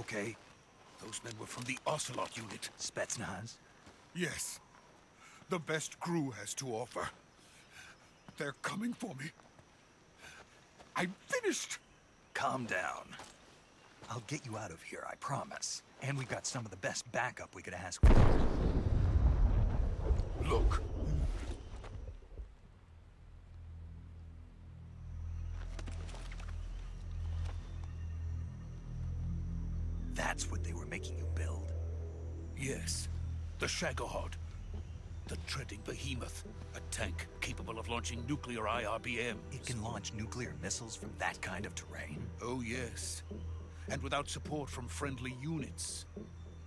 okay? Those men were from the Ocelot unit. Spetsnaz? Yes. The best crew has to offer. They're coming for me. I'm finished! Calm down. I'll get you out of here, I promise. And we've got some of the best backup we could ask for. Look. That's what they were making you build? Yes. The Shagohod. The treading behemoth. A tank capable of launching nuclear IRBMs. It can launch nuclear missiles from that kind of terrain? Oh, yes. And without support from friendly units.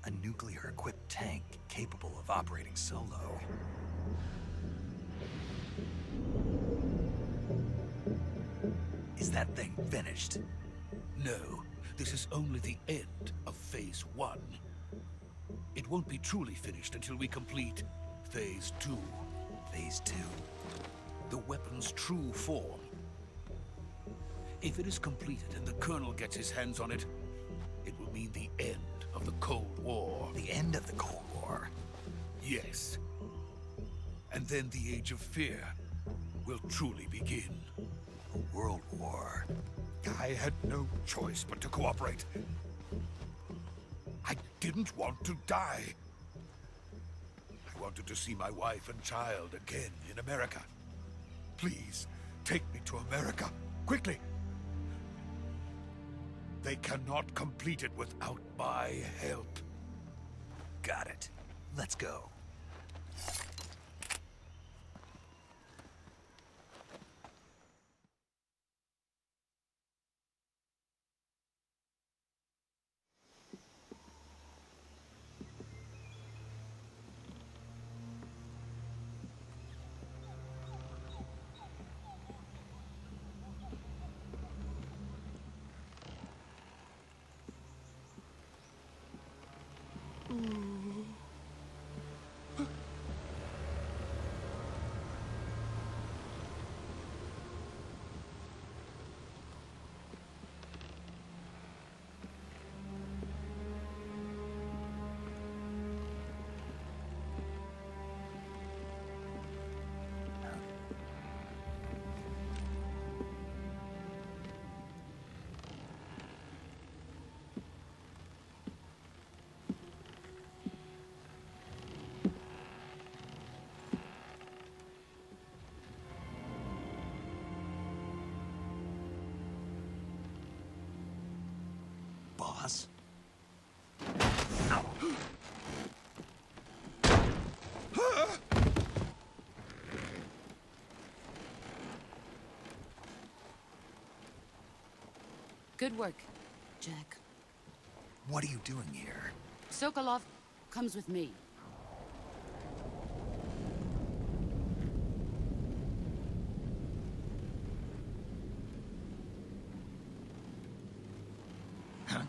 A nuclear-equipped tank capable of operating solo. Is that thing finished? No. This is only the end of Phase 1. It won't be truly finished until we complete Phase 2. Phase 2? The weapon's true form. If it is completed and the Colonel gets his hands on it, it will mean the end of the Cold War. The end of the Cold War? Yes. And then the Age of Fear will truly begin. A world war. I had no choice but to cooperate. I didn't want to die. I wanted to see my wife and child again in America. Please, take me to America, quickly. They cannot complete it without my help. Got it. Let's go. Boss? Good work, Jack. What are you doing here? Sokolov comes with me. Huh?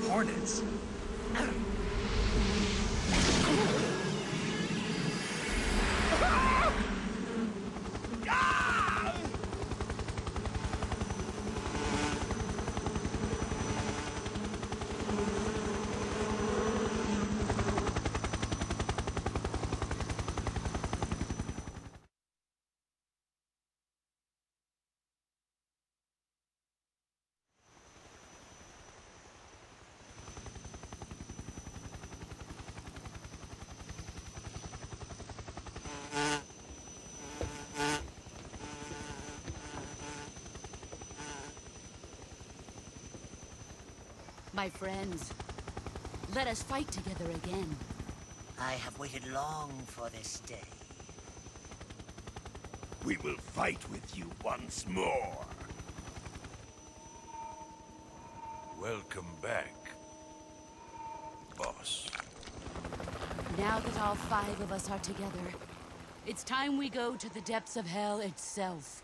Hornets? My friends, let us fight together again. I have waited long for this day. We will fight with you once more. Welcome back, boss. Now that all 5 of us are together, it's time we go to the depths of hell itself.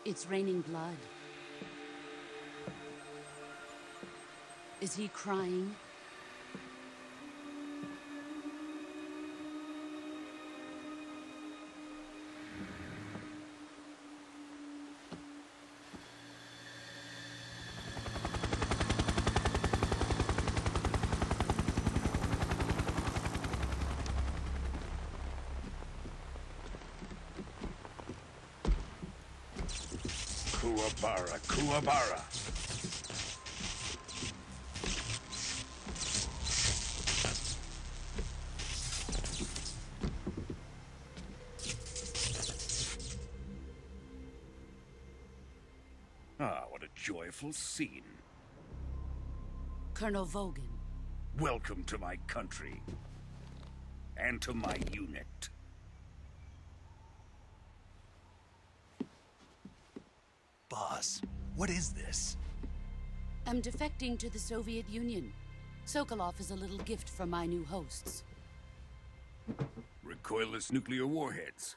It's raining blood. Is he crying? Kuwabara, Kuwabara. Ah, what a joyful scene. Colonel Vogan. Welcome to my country. And to my unit. Boss, what is this? I'm defecting to the Soviet Union. Sokolov is a little gift from my new hosts. Recoilless nuclear warheads.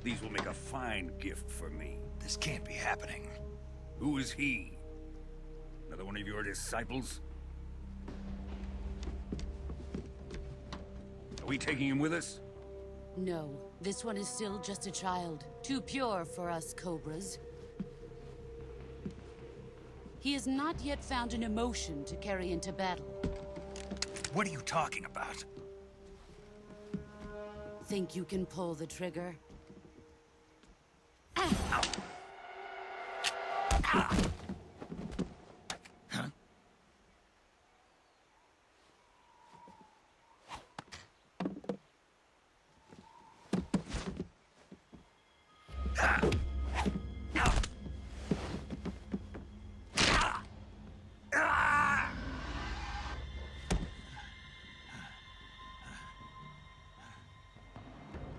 These will make a fine gift for me. This can't be happening. Who is he? Another one of your disciples? Are we taking him with us? No, this one is still just a child. Too pure for us Cobras. He has not yet found an emotion to carry into battle. What are you talking about? Think you can pull the trigger?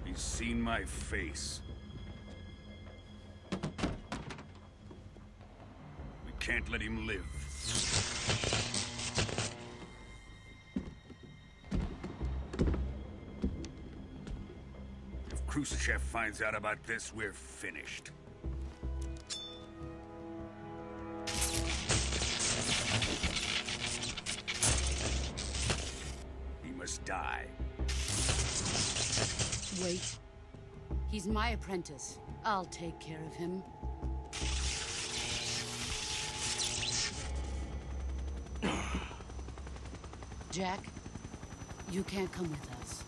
He's seen my face. We can't let him live. If Khrushchev finds out about this, we're finished. He must die. Wait. He's my apprentice. I'll take care of him. Jack, you can't come with us.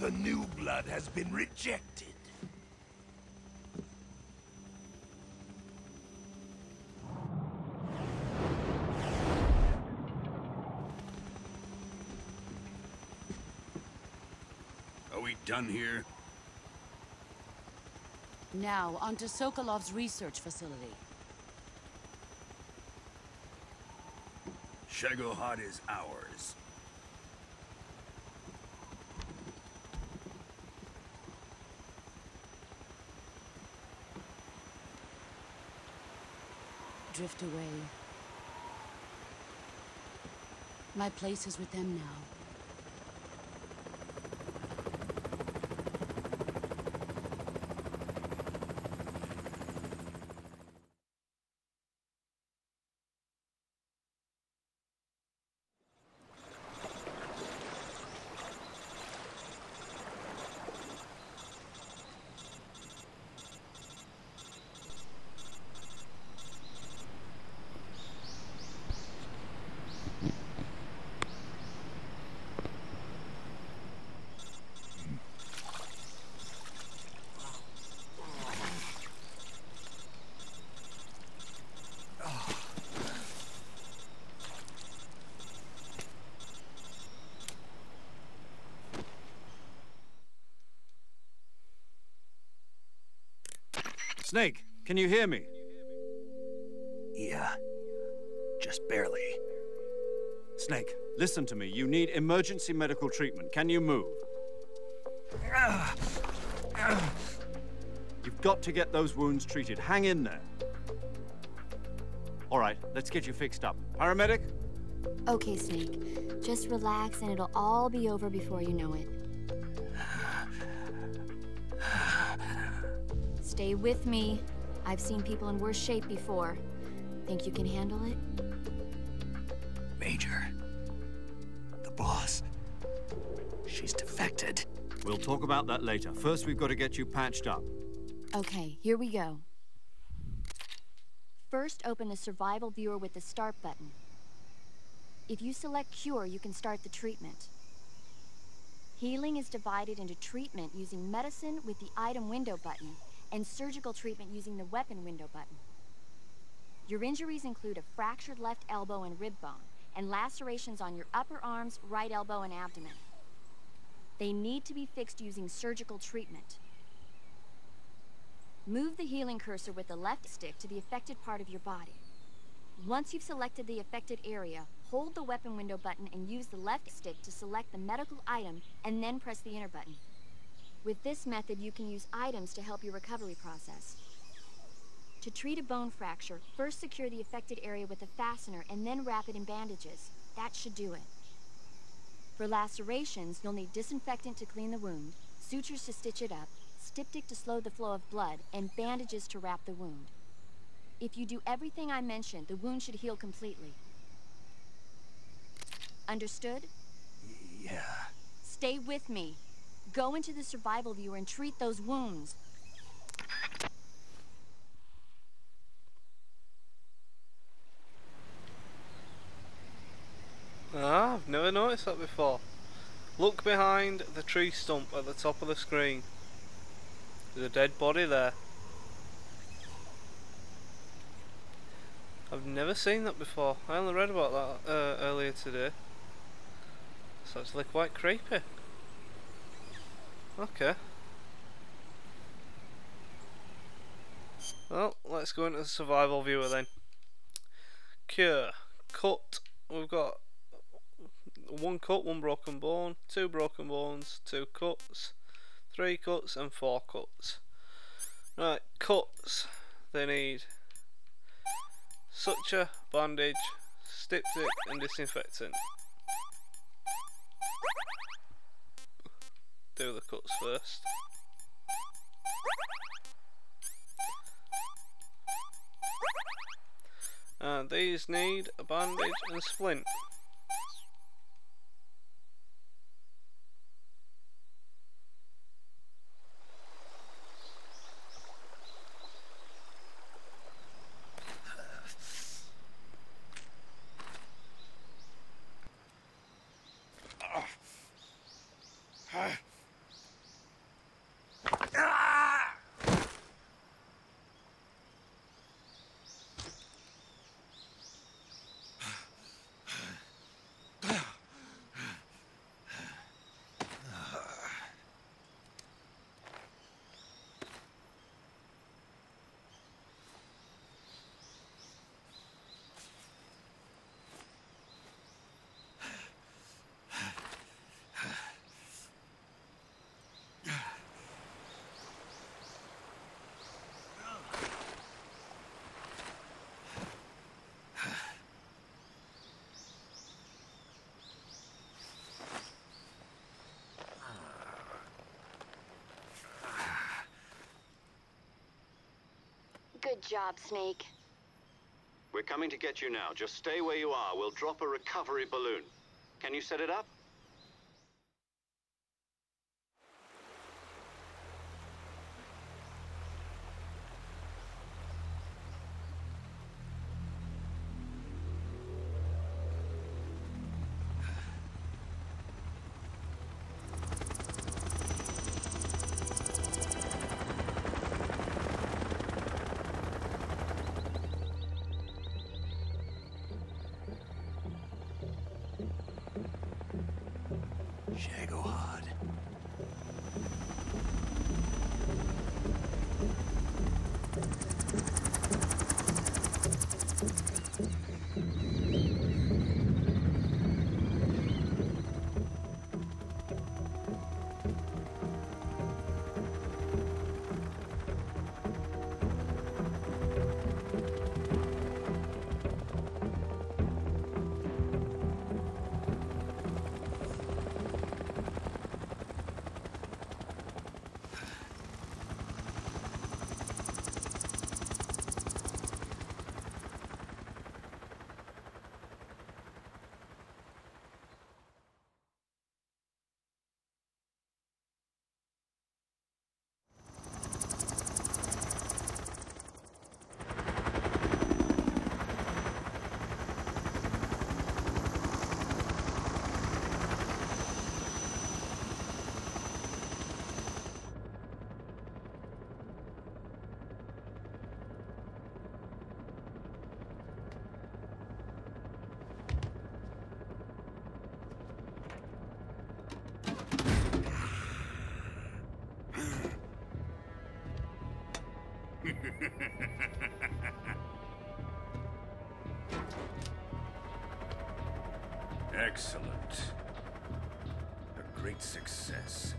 The new blood has been rejected. Are we done here? Now, onto Sokolov's research facility. Shagohod is ours. Drift away. My place is with them now. Snake, can you hear me? Yeah, just barely. Snake, listen to me. You need emergency medical treatment. Can you move? You've got to get those wounds treated. Hang in there. All right, let's get you fixed up. Paramedic? Okay, Snake. Just relax and it'll all be over before you know it. Stay with me. I've seen people in worse shape before. Think you can handle it? Major, the boss, she's defected. We'll talk about that later. First, we've got to get you patched up. Okay, here we go. First, open the survival viewer with the start button. If you select cure, you can start the treatment. Healing is divided into treatment using medicine with the item window button and surgical treatment using the weapon window button. Your injuries include a fractured left elbow and rib bone, and lacerations on your upper arms, right elbow, and abdomen. They need to be fixed using surgical treatment. Move the healing cursor with the left stick to the affected part of your body. Once you've selected the affected area, hold the weapon window button and use the left stick to select the medical item, and then press the enter button. With this method, you can use items to help your recovery process. To treat a bone fracture, first secure the affected area with a fastener and then wrap it in bandages. That should do it. For lacerations, you'll need disinfectant to clean the wound, sutures to stitch it up, styptic to slow the flow of blood, and bandages to wrap the wound. If you do everything I mentioned, the wound should heal completely. Understood? Yeah. Stay with me. Go into the survival viewer and treat those wounds. Ah, I've never noticed that before. Look behind the tree stump at the top of the screen. There's a dead body there. I've never seen that before. I only read about that earlier today. It's actually quite creepy. Okay. Well, let's go into the survival viewer then. Cure. Cut. We've got one cut, one broken bone, two broken bones, two cuts, three cuts and four cuts. Right, cuts. They need suture, bandage, styptic and disinfectant. Do the cuts first. And these need a bandage and splint. Good job, Snake. We're coming to get you now. Just stay where you are. We'll drop a recovery balloon. Can you set it up? Excellent. A great success.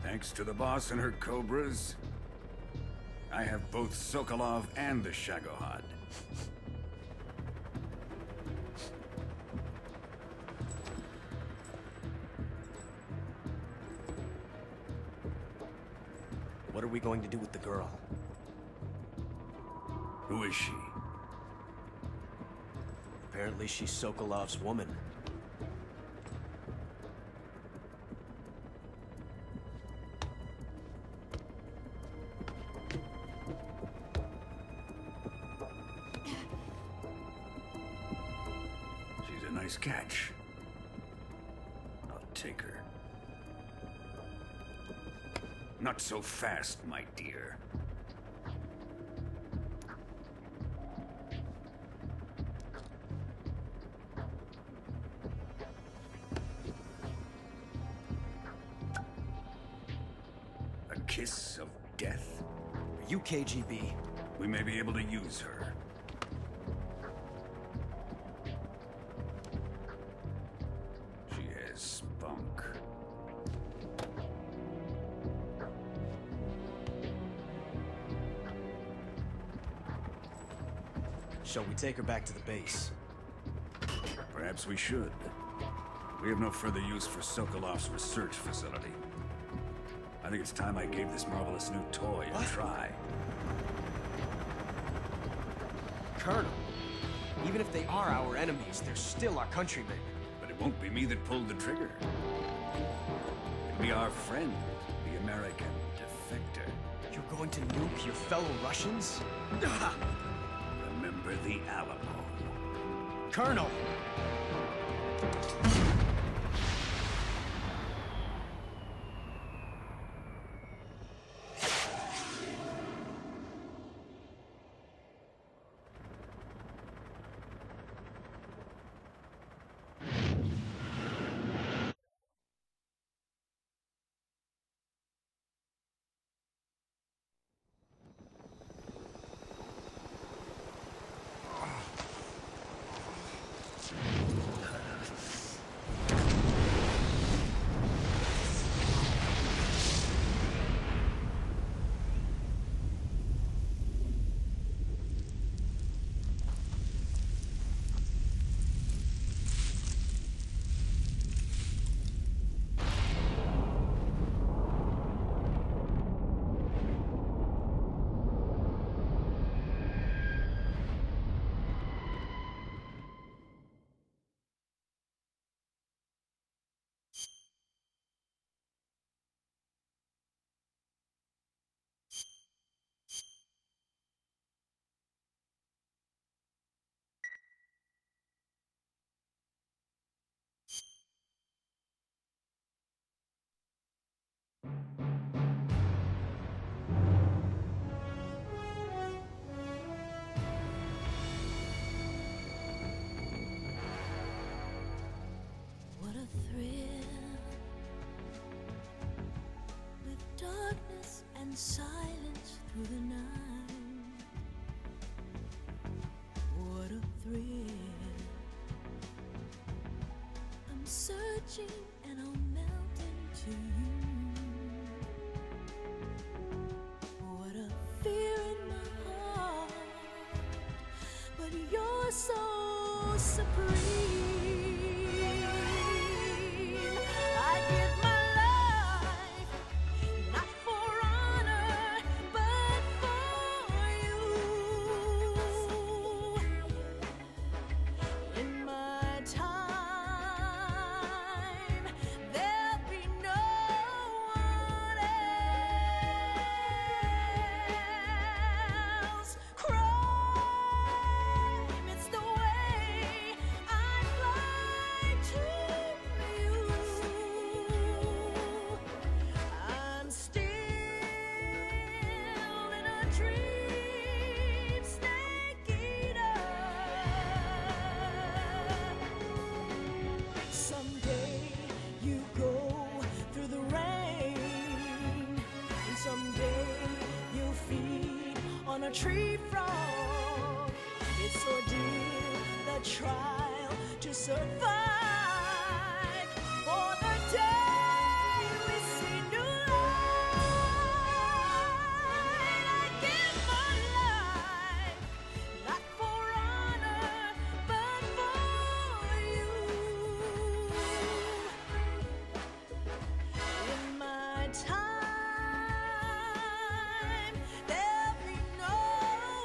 Thanks to the boss and her cobras, I have both Sokolov and the Shagohod. What are we going to do with the girl? Who is she? Apparently she's Sokolov's woman. She's a nice catch. I'll take her. Not so fast, my dear. A kiss of death. Are you KGB? We may be able to use her. She has spunk. Shall we take her back to the base? Perhaps we should. We have no further use for Sokolov's research facility. I think it's time I gave this marvelous new toy a try. Colonel, even if they are our enemies, they're still our countrymen. But it won't be me that pulled the trigger. It'll be our friend, the American defector. You're going to nuke your fellow Russians? Remember the Alamo. Colonel! What a thrill, with darkness and silence through the night. What a thrill, I'm searching and I'll melt into you. What a fear in my heart, but you're so supreme. Someday you'll feed on a tree frog. It's so a trial to survive. For the day we see new light, I give my life, not for honor, but for you. In my time, there'll be no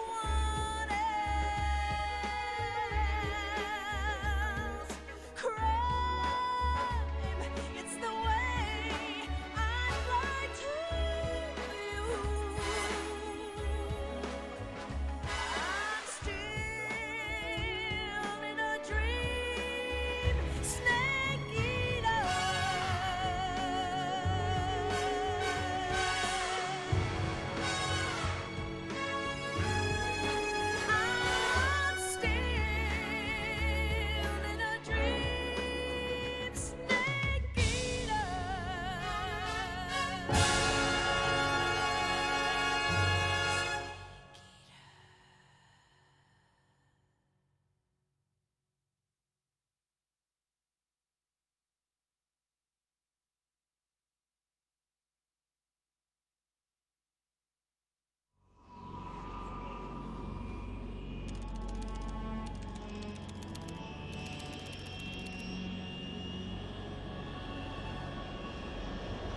one else. Crime, it's the way I'd like to view. I'm still in a dream, snake eater. I'm still in a dream, snake eater.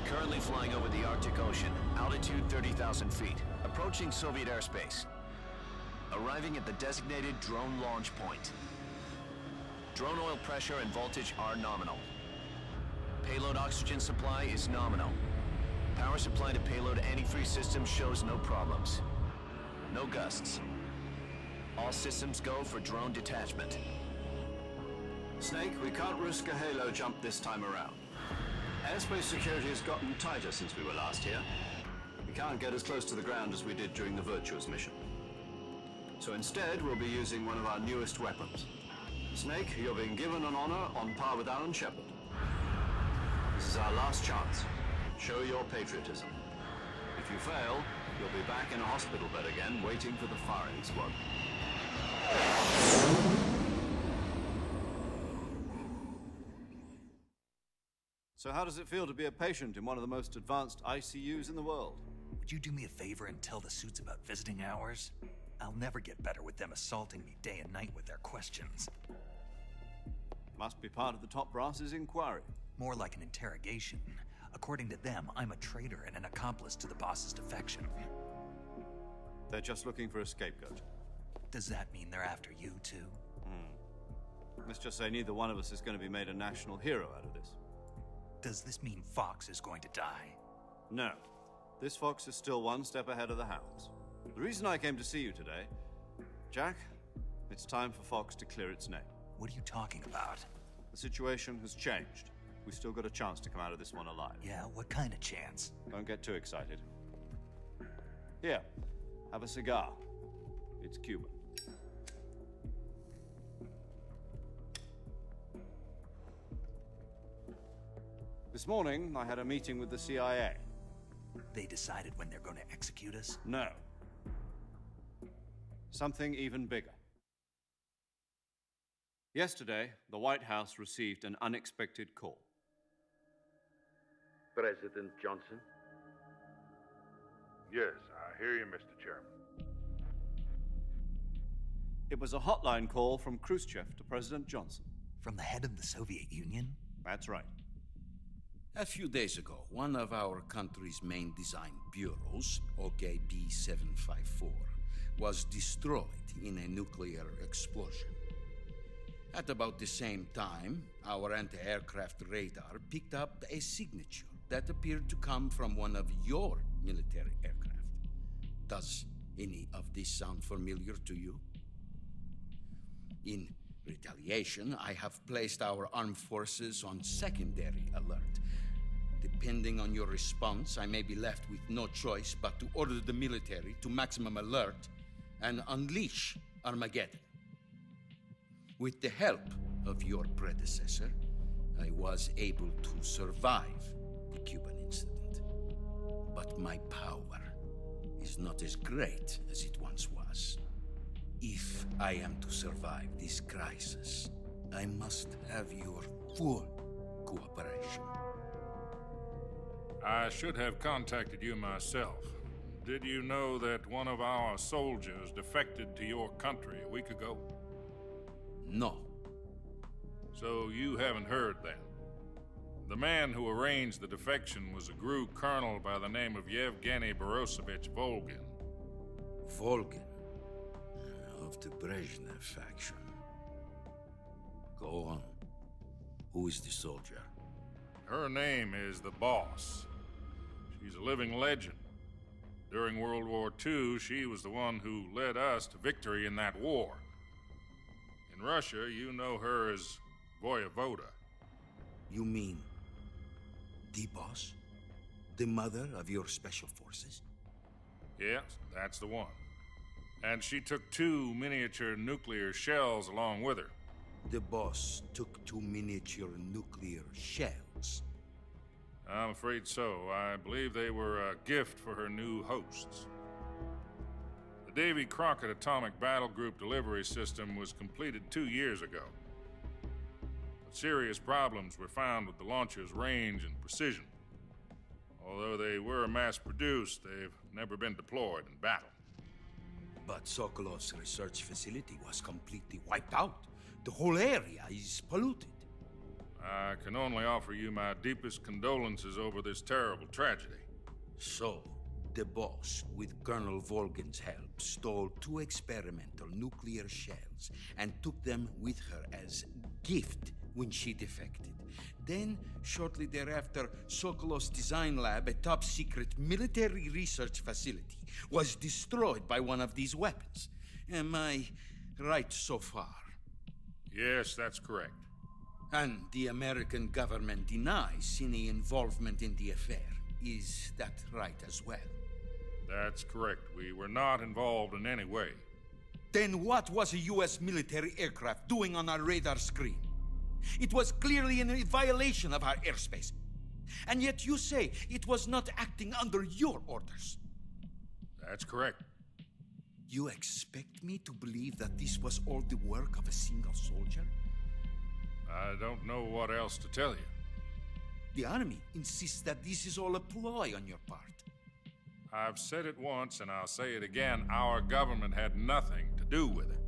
Currently flying over the Arctic Ocean, altitude 30,000 feet, approaching Soviet airspace. Arriving at the designated drone launch point. Drone oil pressure and voltage are nominal. Payload oxygen supply is nominal. Power supply to payload antifreeze system shows no problems. No gusts. All systems go for drone detachment. Snake, we can't risk a halo jump this time around. Airspace security has gotten tighter since we were last here. We can't get as close to the ground as we did during the Virtuous mission. So instead, we'll be using one of our newest weapons. Snake, you're being given an honor on par with Alan Shepard. This is our last chance. Show your patriotism. If you fail, you'll be back in a hospital bed again, waiting for the firing squad. So how does it feel to be a patient in one of the most advanced ICUs in the world? Would you do me a favor and tell the suits about visiting hours? I'll never get better with them assaulting me day and night with their questions. Must be part of the top brass's inquiry. More like an interrogation. According to them, I'm a traitor and an accomplice to the boss's defection. They're just looking for a scapegoat. Does that mean they're after you, too? Let's just say neither one of us is going to be made a national hero out of this. Does this mean Fox is going to die? No. This fox is still one step ahead of the hounds. The reason I came to see you today, Jack, it's time for Fox to clear its name. What are you talking about? The situation has changed. We've still got a chance to come out of this one alive. Yeah, what kind of chance? Don't get too excited. Here, have a cigar. It's Cuban. This morning, I had a meeting with the CIA. They decided when they're going to execute us? No. Something even bigger. Yesterday, the White House received an unexpected call. President Johnson? Yes, I hear you, Mr. Chairman. It was a hotline call from Khrushchev to President Johnson. From the head of the Soviet Union? That's right. A few days ago, one of our country's main design bureaus, OKB 754, was destroyed in a nuclear explosion. At about the same time, our anti-aircraft radar picked up a signature that appeared to come from one of your military aircraft. Does any of this sound familiar to you? In retaliation, I have placed our armed forces on secondary alert. Depending on your response, I may be left with no choice but to order the military to maximum alert and unleash Armageddon. With the help of your predecessor, I was able to survive the Cuban incident. But my power is not as great as it once was. If I am to survive this crisis, I must have your full cooperation. I should have contacted you myself. Did you know that one of our soldiers defected to your country a week ago? No. So you haven't heard then. The man who arranged the defection was a GRU colonel by the name of Yevgeny Borosovich Volgin. Volgin? Of the Brezhnev faction. Go on. Who is the soldier? Her name is the Boss. She's a living legend. During World War II, she was the one who led us to victory in that war. In Russia, you know her as Voyevoda. You mean the Boss? The mother of your special forces? Yes, that's the one. And she took 2 miniature nuclear shells along with her. The Boss took 2 miniature nuclear shells? I'm afraid so. I believe they were a gift for her new hosts. The Davy Crockett Atomic Battle Group delivery system was completed 2 years ago. But serious problems were found with the launcher's range and precision. Although they were mass-produced, they've never been deployed in battle. But Sokolov's research facility was completely wiped out. The whole area is polluted. I can only offer you my deepest condolences over this terrible tragedy. So, the Boss, with Colonel Volgin's help, stole 2 experimental nuclear shells and took them with her as gift when she defected. Then, shortly thereafter, Sokolov's design lab, a top-secret military research facility, was destroyed by one of these weapons. Am I right so far? Yes, that's correct. And the American government denies any involvement in the affair. Is that right as well? That's correct. We were not involved in any way. Then what was a U.S. military aircraft doing on our radar screen? It was clearly in violation of our airspace. And yet you say it was not acting under your orders. That's correct. You expect me to believe that this was all the work of a single soldier? I don't know what else to tell you. The army insists that this is all a ploy on your part. I've said it once and I'll say it again. Our government had nothing to do with it.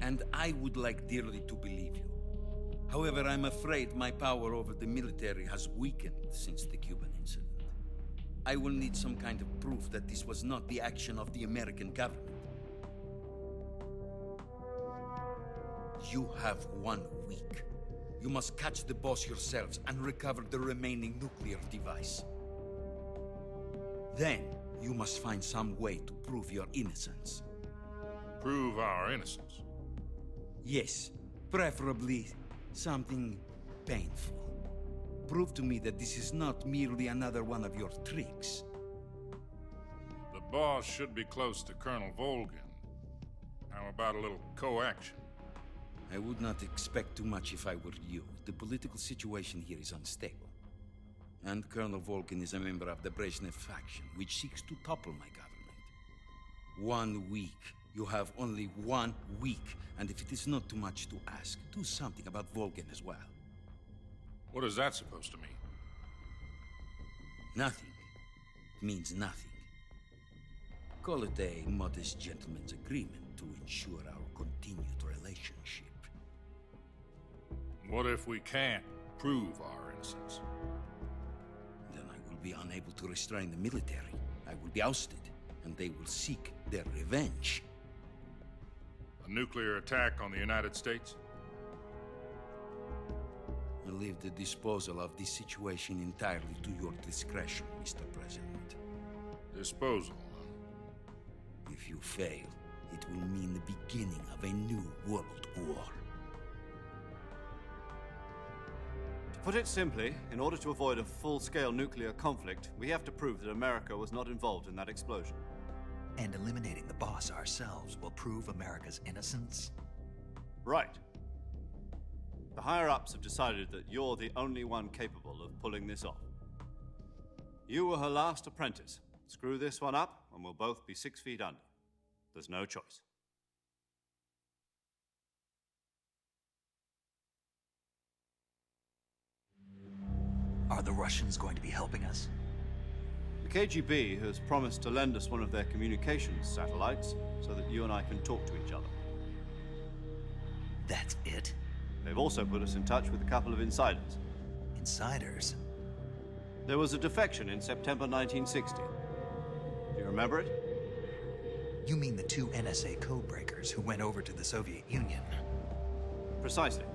And I would like dearly to believe you. However, I'm afraid my power over the military has weakened since the Cuban incident. I will need some kind of proof that this was not the action of the American government. You have 1 week. You must catch the Boss yourselves and recover the remaining nuclear device. Then, you must find some way to prove your innocence. Prove our innocence? Yes, preferably something painful. Prove to me that this is not merely another one of your tricks. The Boss should be close to Colonel Volgin. How about a little co-action? I would not expect too much if I were you. The political situation here is unstable. And Colonel Volgin is a member of the Brezhnev faction, which seeks to topple my government. 1 week. You have only 1 week. And if it is not too much to ask, do something about Volgin as well. What is that supposed to mean? Nothing. It means nothing. Call it a modest gentleman's agreement to ensure our continued relationship. What if we can't prove our innocence? Then I will be unable to restrain the military. I will be ousted, and they will seek their revenge. A nuclear attack on the United States? I leave the disposal of this situation entirely to your discretion, Mr. President. Disposal, huh? If you fail, it will mean the beginning of a new world war. To put it simply, in order to avoid a full-scale nuclear conflict, we have to prove that America was not involved in that explosion. And eliminating the Boss ourselves will prove America's innocence? Right. The higher-ups have decided that you're the only one capable of pulling this off. You were her last apprentice. Screw this one up, and we'll both be 6 feet under. There's no choice. Are the Russians going to be helping us? The KGB has promised to lend us one of their communications satellites so that you and I can talk to each other. That's it? They've also put us in touch with a couple of insiders. Insiders? There was a defection in September 1960. Do you remember it? You mean the two NSA codebreakers who went over to the Soviet Union? Precisely.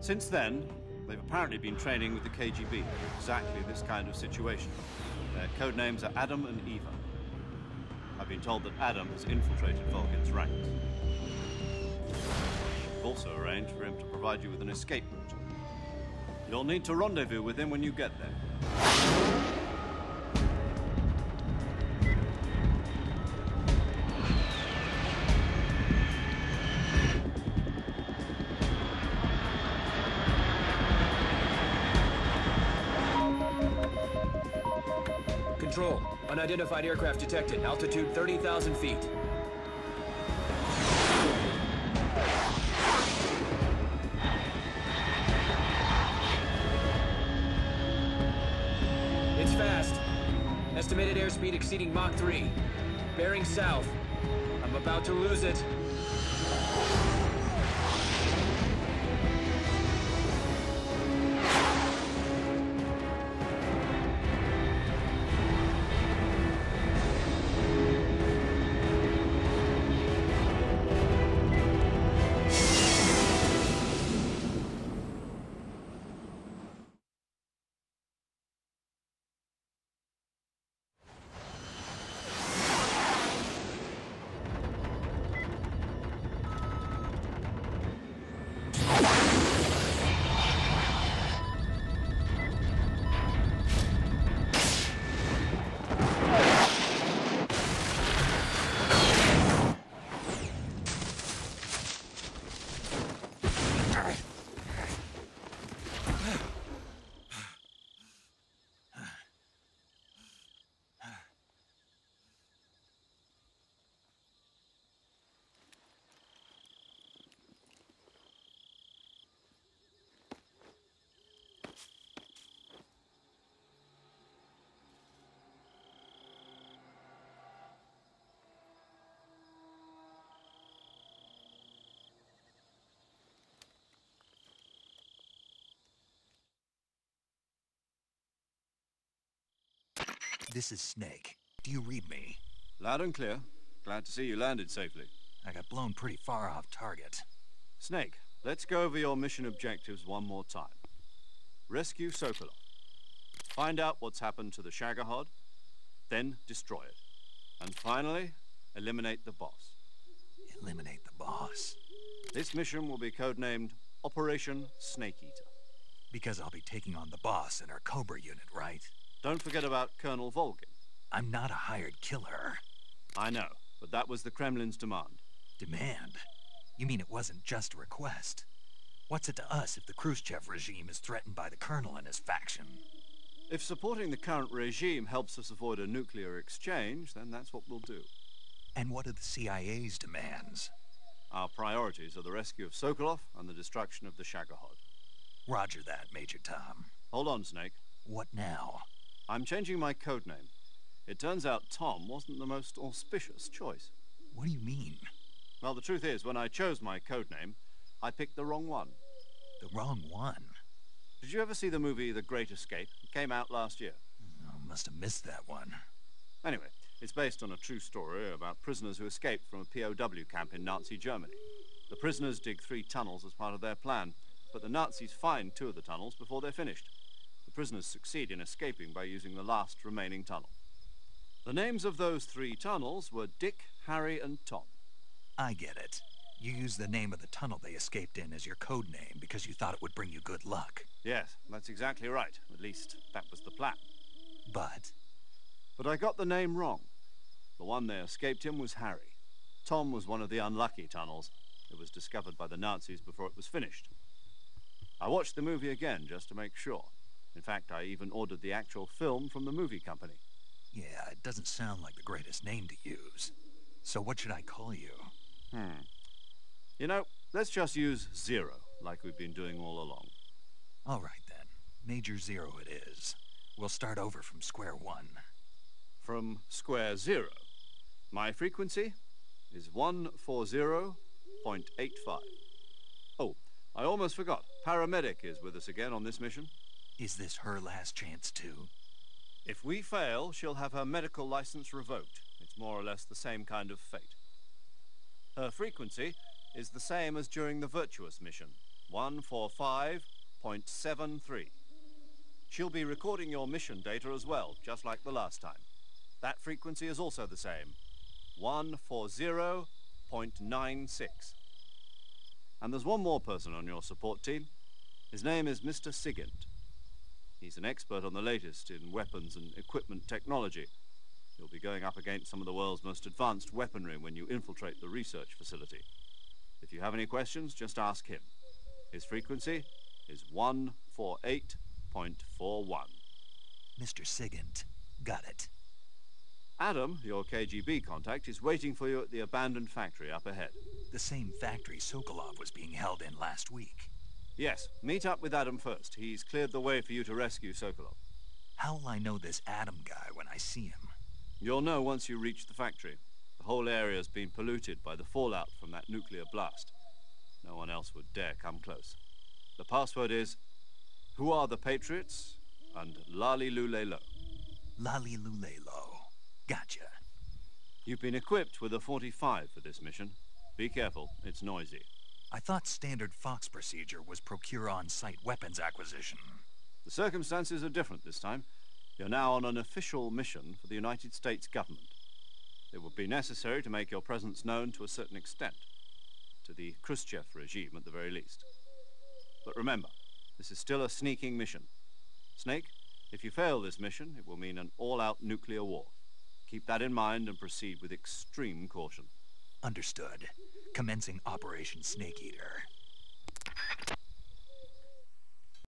Since then, they've apparently been training with the KGB for exactly this kind of situation. Their code names are Adam and Eva. I've been told that Adam has infiltrated Volgin's ranks. We've also arranged for him to provide you with an escape route. You'll need to rendezvous with him when you get there. Control. Unidentified aircraft detected. Altitude 30,000 feet. It's fast. Estimated airspeed exceeding Mach 3. Bearing south. I'm about to lose it. This is Snake. Do you read me? Loud and clear. Glad to see you landed safely. I got blown pretty far off target. Snake, let's go over your mission objectives one more time. Rescue Sokolov. Find out what's happened to the Shagohod, then destroy it. And finally, eliminate the boss. Eliminate the boss? This mission will be codenamed Operation Snake Eater. Because I'll be taking on the boss in our Cobra unit, right? Don't forget about Colonel Volgin. I'm not a hired killer. I know, but that was the Kremlin's demand. Demand? You mean it wasn't just a request? What's it to us if the Khrushchev regime is threatened by the Colonel and his faction? If supporting the current regime helps us avoid a nuclear exchange, then that's what we'll do. And what are the CIA's demands? Our priorities are the rescue of Sokolov and the destruction of the Shagohod. Roger that, Major Tom. Hold on, Snake. What now? I'm changing my codename. It turns out Tom wasn't the most auspicious choice. What do you mean? Well, the truth is, when I chose my codename, I picked the wrong one. The wrong one? Did you ever see the movie The Great Escape? It came out last year. Oh, must have missed that one. Anyway, it's based on a true story about prisoners who escaped from a POW camp in Nazi Germany. The prisoners dig 3 tunnels as part of their plan, but the Nazis find 2 of the tunnels before they're finished. The prisoners succeed in escaping by using the last remaining tunnel. The names of those 3 tunnels were Dick, Harry, and Tom. I get it. You used the name of the tunnel they escaped in as your code name because you thought it would bring you good luck. Yes, that's exactly right. At least, that was the plan. But I got the name wrong. The one they escaped in was Harry. Tom was one of the unlucky tunnels. It was discovered by the Nazis before it was finished. I watched the movie again just to make sure. In fact, I even ordered the actual film from the movie company. yeah, it doesn't sound like the greatest name to use. So what should I call you? You know, let's just use Zero, like we've been doing all along. All right, then. Major Zero it is. We'll start over from square one. From square zero. My frequency is 140.85. Oh, I almost forgot. Paramedic is with us again on this mission. Is this her last chance, too? If we fail, she'll have her medical license revoked. It's more or less the same kind of fate. Her frequency is the same as during the Virtuous mission, 145.73. She'll be recording your mission data as well, just like the last time. That frequency is also the same, 140.96. And there's one more person on your support team. His name is Mr. Sigint. He's an expert on the latest in weapons and equipment technology. You'll be going up against some of the world's most advanced weaponry when you infiltrate the research facility. If you have any questions, just ask him. His frequency is 148.41. Mr. Sigint. Got it. Adam, your KGB contact, is waiting for you at the abandoned factory up ahead. The same factory Sokolov was being held in last week. Yes, meet up with Adam first. He's cleared the way for you to rescue Sokolov. How will I know this Adam guy when I see him? You'll know once you reach the factory. The whole area's been polluted by the fallout from that nuclear blast. No one else would dare come close. The password is, "Who are the Patriots?" and Lali Lule Lo. Lali Lule Lo. Gotcha. You've been equipped with a 45 for this mission. Be careful, it's noisy. I thought standard Fox procedure was procure on-site weapons acquisition. The circumstances are different this time. You're now on an official mission for the United States government. It would be necessary to make your presence known to a certain extent, to the Khrushchev regime at the very least. But remember, this is still a sneaking mission. Snake, if you fail this mission, it will mean an all-out nuclear war. Keep that in mind and proceed with extreme caution. Understood. Commencing Operation Snake Eater.